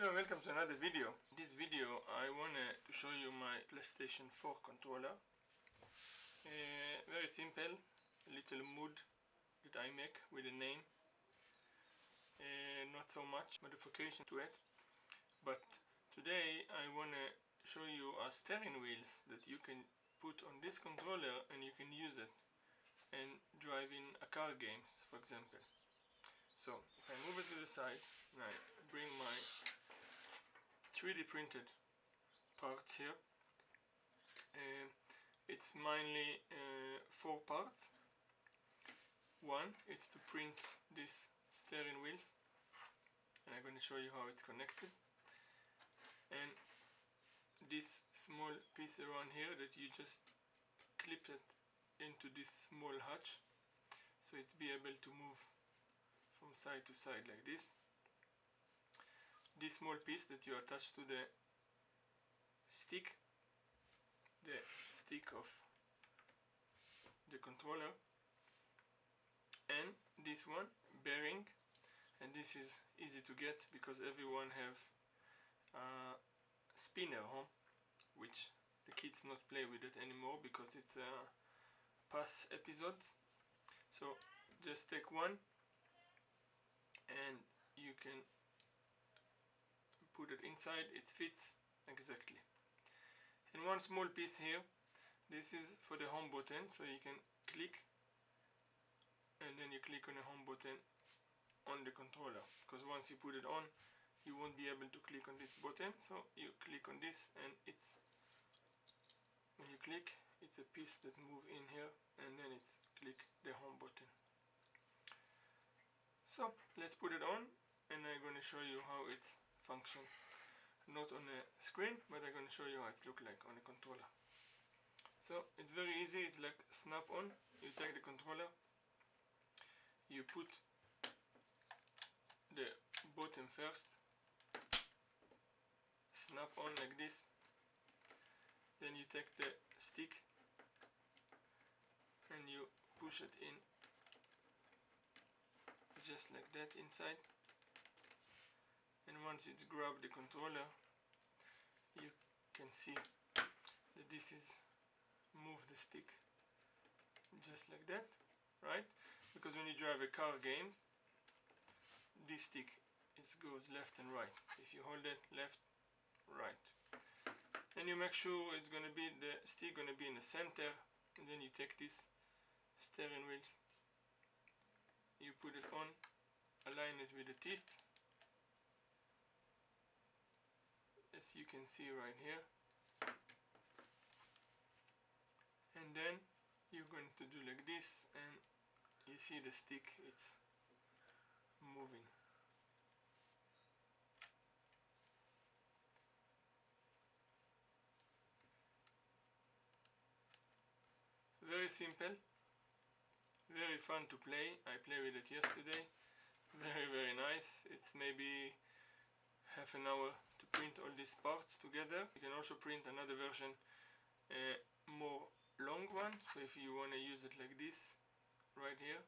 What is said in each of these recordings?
Hello, welcome to another video. In this video I wanted to show you my PlayStation 4 controller. Very simple, little mood that I make with a name. Not so much modification to it, but today I wanna show you a steering wheels that you can put on this controller and you can use it and drive in a car games, for example. So if I move it to the side and I bring my 3D printed parts here, it's mainly 4 parts. One is to print these steering wheels, and I'm going to show you how it's connected, and this small piece around here that you just clip it into this small hatch, so it's be able to move from side to side like this. This small piece that you attach to the stick of the controller, and this one bearing, and this is easy to get because everyone have a spinner home, which the kids not play with it anymore because it's a past episode. So just take one and you can put it inside, it fits exactly. And one small piece here, this is for the home button, so you can click and then you click on the home button on the controller, because once you put it on you won't be able to click on this button, so you click on this and it's, when you click, it's a piece that move in here and then it's click the home button. So let's put it on and I'm going to show you how it's function, not on the screen, but I'm going to show you how it look like on the controller. So it's very easy, it's like snap on. You take the controller, you put the button first, snap on like this, then you take the stick and you push it in just like that inside, and once it's grabbed the controller you can see that this is move the stick just like that, right? Because when you drive a car games, this stick goes left and right. If you hold it left, right, and you make sure it's gonna be, the stick gonna be in the center, and then you take this steering wheels, you put it on, align it with the teeth, as you can see right here, and then you're going to do like this and you see the stick, it's moving. Very simple, very fun to play. I played with it yesterday. Very nice. It's maybe half an hour to print all these parts together. You can also print another version, more long one, so if you want to use it like this right here,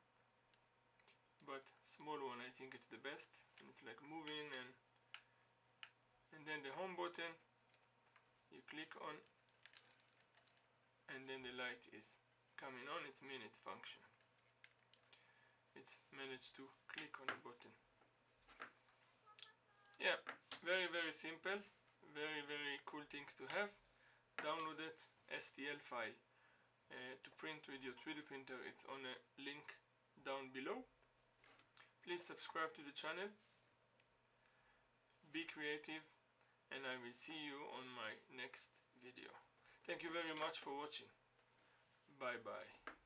but small one I think it's the best, and it's like moving, and then the home button you click on and then the light is coming on, it means it's function. It's managed to click on the button. Yeah, very simple, very cool things to have. Download it, STL file to print with your 3D printer. It's on a link down below. Please subscribe to the channel, be creative, and I will see you on my next video. Thank you very much for watching. Bye bye.